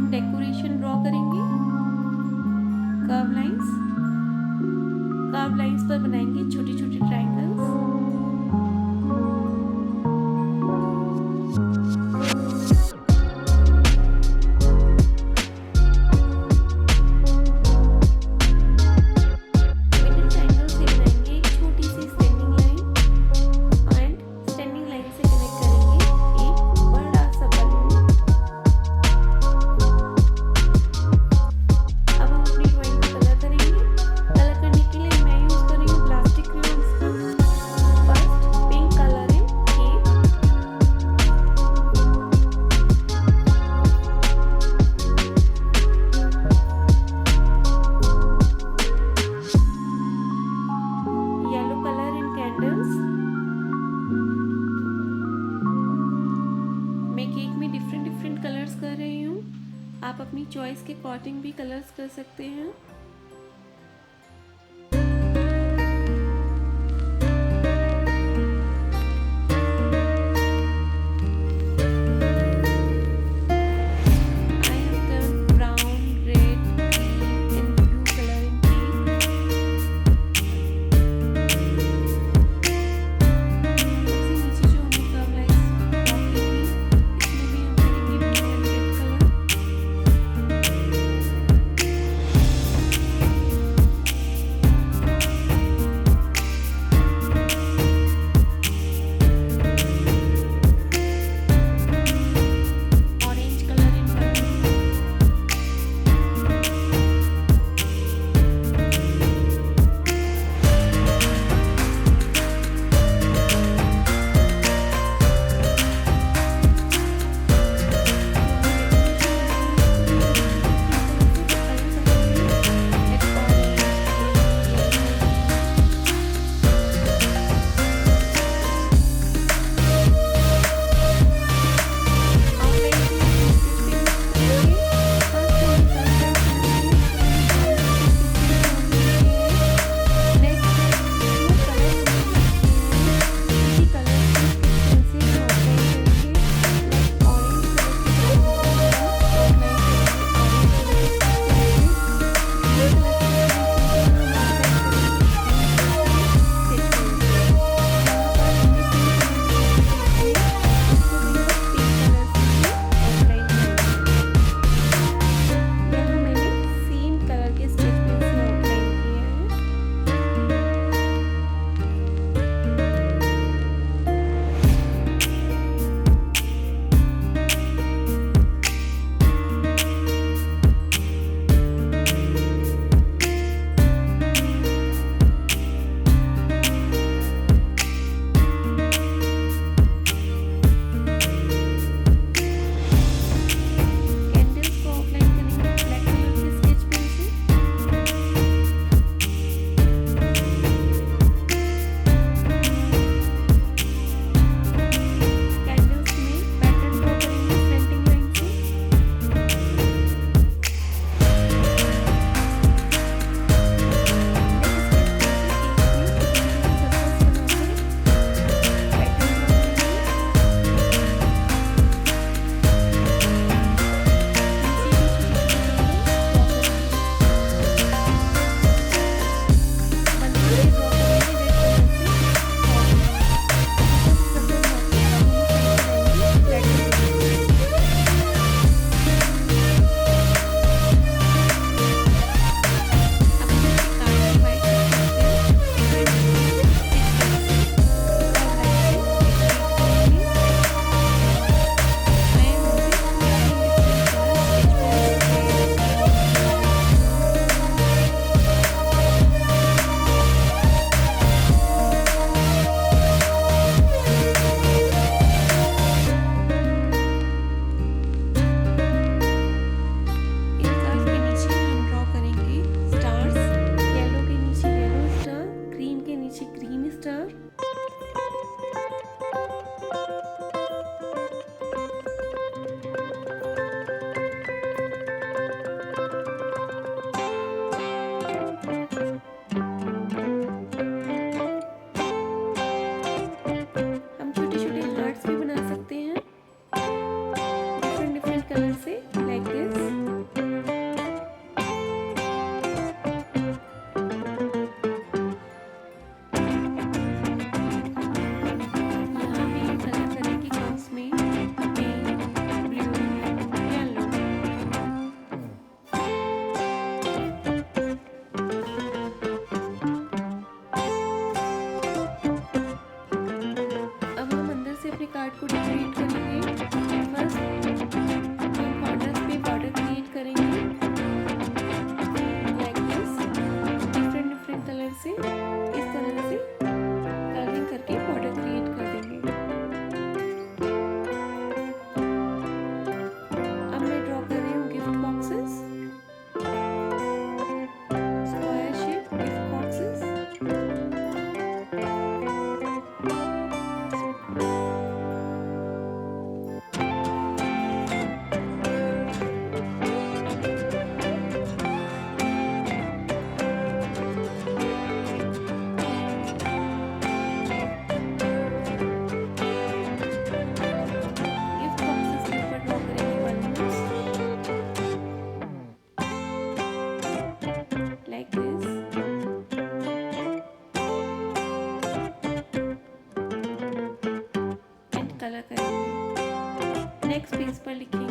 हम decoration draw करेंगे। Curve lines पर बनाएंगे छोटे छोटे ट्रायंगल्स। मिडिल ट्रायंगल से बनाएंगे एक छोटी सी standing line and standing line से कनेक्ट करेंगे एक बड़ा सा बलून। अब हम अपनी ड्राइंग को कलर करेंगे। कलर करने के लिए मैं यूज कर रही हूँ प्लास्टिक क्रेयॉन्स का। फर्स्ट पिंक कलर इन केक, येलो कलर इन कैंडल्स। मैं केक में डिफरेंट डिफरेंट कलर्स कर रही हूँ। आप अपनी चॉइस के अकॉर्डिंग भी कलर्स कर सकते हैं। I have done brown, red, green and blue color in cake. सबसे नीचे जो हमने कर्व लाइंस ड्रॉ की थी, इसमें भी हम करेंगे blue and red colour. Card को डेकोरेट करेंगे। फर्स्ट हम कॉर्नर्स पे बॉर्डर क्रिएट करेंगे लाइक दिस, डिफरेंट कलर से इस तरह से कलरिंग करके बॉर्डर क्रिएट कर देंगे। अब मैं ड्रॉ कर रही हूँ gift boxes, square shape gift boxes. Like this, and color करेंगे। नेक्स्ट पेज पर लिखिए